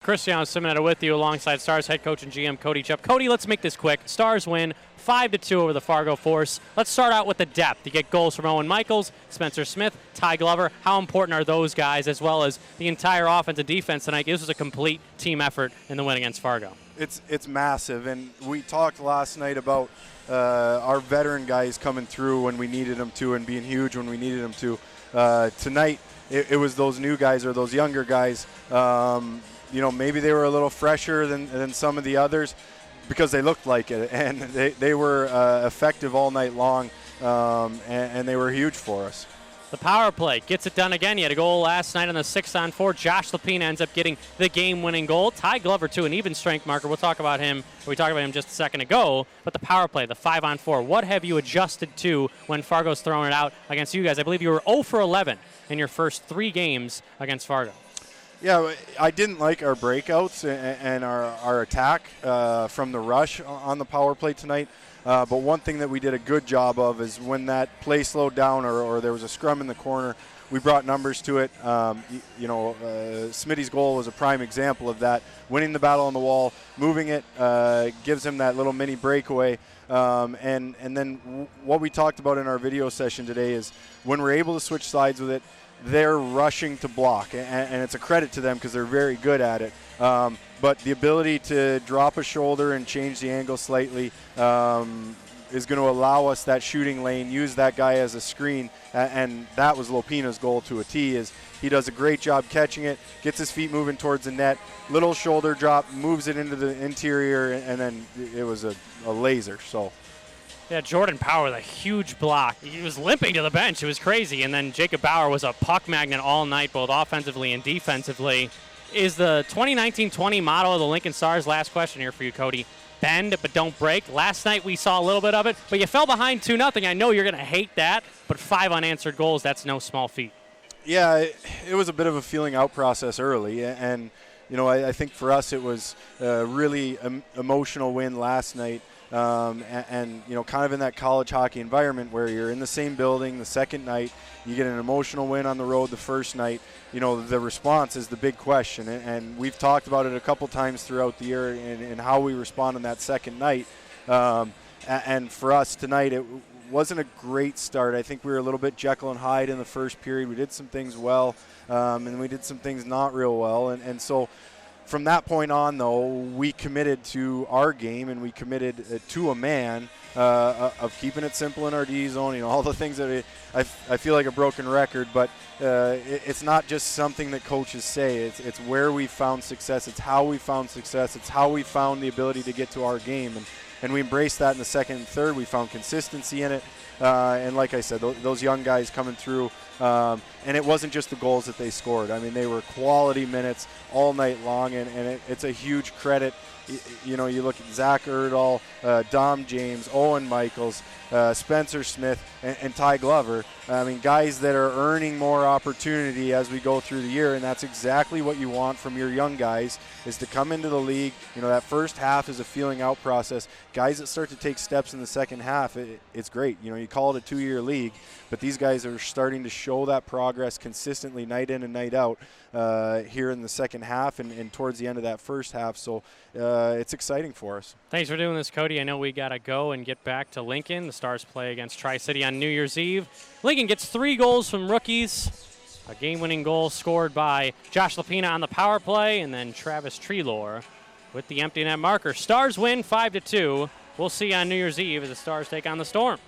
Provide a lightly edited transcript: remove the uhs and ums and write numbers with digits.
Cristiano Simonetta with you alongside Stars head coach and GM Cody Chupp. Cody, let's make this quick. Stars win 5-2 over the Fargo Force. Let's start out with the depth. You get goals from Owen Michaels, Spencer Smith, Ty Glover. How important are those guys as well as the entire offense and defense tonight? This was a complete team effort in the win against Fargo. It's massive, and we talked last night about our veteran guys coming through when we needed them to and being huge when we needed them to. Tonight, it was those new guys or those younger guys. Maybe they were a little fresher than some of the others because they looked like it, and they were effective all night long, and they were huge for us. The power play gets it done again. He had a goal last night on the 6-on-4. Josh Lapina ends up getting the game-winning goal. Ty Glover, too, an even strength marker. We'll talk about him. We talked about him just a second ago. But the power play, the 5-on-4, what have you adjusted to when Fargo's throwing it out against you guys? I believe you were 0 for 11 in your first 3 games against Fargo. Yeah, I didn't like our breakouts and our attack from the rush on the power play tonight. But one thing that we did a good job of is when that play slowed down or there was a scrum in the corner, we brought numbers to it. Smitty's goal was a prime example of that. Winning the battle on the wall, moving it, gives him that little mini breakaway. And then what we talked about in our video session today is when we're able to switch sides with it, they're rushing to block, and it's a credit to them because they're very good at it. But the ability to drop a shoulder and change the angle slightly is going to allow us that shooting lane, use that guy as a screen, and that was Lopina's goal to a T. Is he does a great job catching it, gets his feet moving towards the net, little shoulder drop, moves it into the interior, and then it was a laser. So. Yeah, Jordan Power with a huge block. He was limping to the bench. It was crazy. And then Jacob Bauer was a puck magnet all night, both offensively and defensively. Is the 2019-20 motto of the Lincoln Stars, last question here for you, Cody, bend but don't break? Last night we saw a little bit of it, but you fell behind 2-0. I know you're going to hate that, but 5 unanswered goals, that's no small feat. Yeah, it was a bit of a feeling out process early, and I think for us it was a really emotional win last night. And kind of in that college hockey environment where you're in the same building the second night, you get an emotional win on the road the first night. The response is the big question, and we've talked about it a couple times throughout the year and how we respond on that second night. And for us tonight, it wasn't a great start. I think we were a little bit Jekyll and Hyde in the first period. We did some things well, and we did some things not real well, and so from that point on, though, we committed to our game, and we committed to a man of keeping it simple in our D zone. All the things that I feel like a broken record, but it's not just something that coaches say. It's where we found success. It's how we found success. It's how we found the ability to get to our game, and we embraced that in the second and third. We found consistency in it, and like I said, those young guys coming through. And it wasn't just the goals that they scored. I mean, they were quality minutes all night long, and it's a huge credit. You look at Zach Erdahl, Dom James, Owen Michaels, Spencer Smith, and Ty Glover. I mean, guys that are earning more opportunity as we go through the year, and that's exactly what you want from your young guys, is to come into the league. That first half is a feeling out process. Guys that start to take steps in the second half, it's great. You call it a 2-year league, but these guys are starting to show that progress consistently night in and night out here in the second half and towards the end of that first half. So it's exciting for us. Thanks for doing this, Cody. I know we got to go and get back to Lincoln. The Stars play against Tri-City on New Year's Eve. Lincoln gets 3 goals from rookies. A game-winning goal scored by Josh Lapina on the power play, and then Travis Treelor with the empty net marker. Stars win 5-2. We'll see you on New Year's Eve as the Stars take on the Storm.